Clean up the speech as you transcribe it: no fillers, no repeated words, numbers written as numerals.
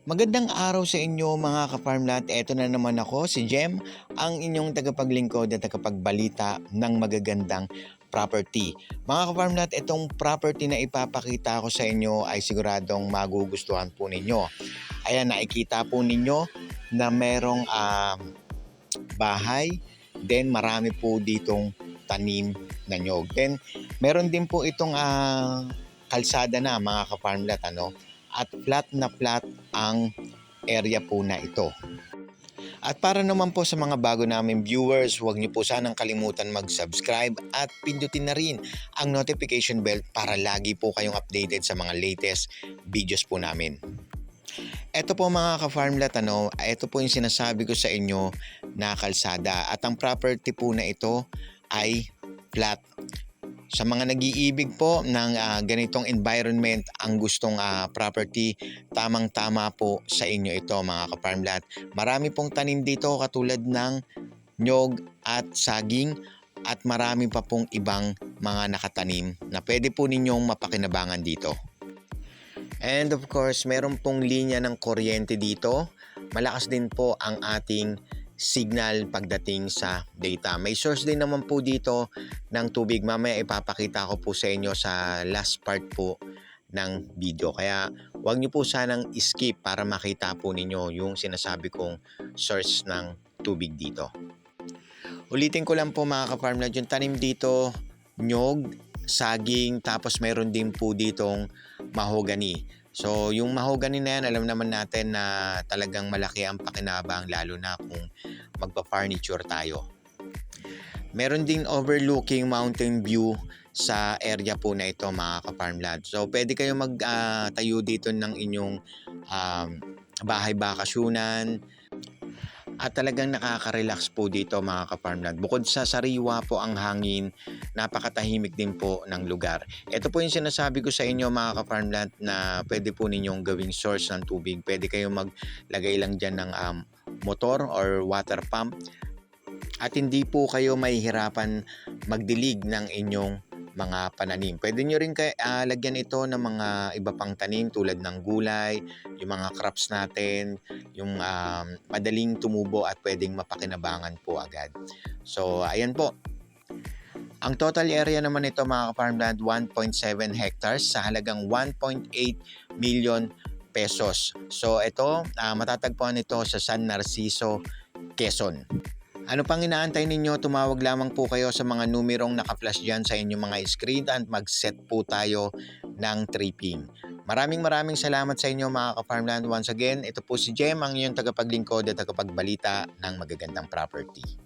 Magandang araw sa inyo mga ka-farmland. Eto na naman ako, si Jem, ang inyong tagapaglingkod at tagapagbalita ng magagandang property. Mga ka-farmland, itong property na ipapakita ko sa inyo ay siguradong magugustuhan po ninyo. Ayan, nakikita po ninyo na merong bahay, then marami po ditong tanim na nyog. Then meron din po itong kalsada na mga ka-farmland, at flat na flat ang area po na ito. At para naman po sa mga bago namin viewers, huwag niyo po sanang kalimutan mag-subscribe at pindutin na rin ang notification bell para lagi po kayong updated sa mga latest videos po namin. Ito po mga ka-farmland, ito po yung sinasabi ko sa inyo na kalsada at ang property po na ito ay flat. Sa mga nag-iibig po ng ganitong environment, ang gustong property, tamang-tama po sa inyo ito mga ka-farmland. Marami pong tanim dito katulad ng nyog at saging at marami pa pong ibang mga nakatanim na pwede po ninyong mapakinabangan dito. And of course, meron pong linya ng kuryente dito. Malakas din po ang ating signal pagdating sa data. May source din naman po dito ng tubig. Mamaya ipapakita ko po sa inyo sa last part po ng video. Kaya huwag niyo po sanang skip para makita po ninyo yung sinasabi kong source ng tubig dito. Ulitin ko lang po mga ka-farmland, yung tanim dito, nyog, saging, tapos meron din po ditong mahogany. So, yung mahogany na yan, alam naman natin na talagang malaki ang pakinabang lalo na kung magpa-furniture tayo. Meron ding overlooking mountain view sa area po na ito mga ka-farmland. So, pwede kayo magtayo dito ng inyong bahay bakasyunan. At talagang nakaka-relax po dito mga ka-farmland. Bukod sa sariwa po ang hangin, napakatahimik din po ng lugar. Ito po yung sinasabi ko sa inyo mga ka-farmland na pwede po ninyong gawing source ng tubig. Pwede kayong maglagay lang dyan ng motor or water pump. At hindi po kayo mahihirapan magdilig ng inyong mga pananim. Pwede nyo rin lagyan ito ng mga iba pang tanim tulad ng gulay, yung mga crops natin, yung madaling tumubo at pwedeng mapakinabangan po agad. So, ayan po. Ang total area naman ito mga ka-farmland, 1.7 hectares sa halagang 1.8 million pesos. So, ito, matatagpuan ito sa San Narciso, Quezon. Ano pang inaantay ninyo? Tumawag lamang po kayo sa mga numerong naka-flash dyan sa inyong mga screen at mag-set po tayo ng tripping. Maraming salamat sa inyo mga ka-farmland. Once again, ito po si Jem, ang inyong tagapaglingkod at tagapagbalita ng magagandang property.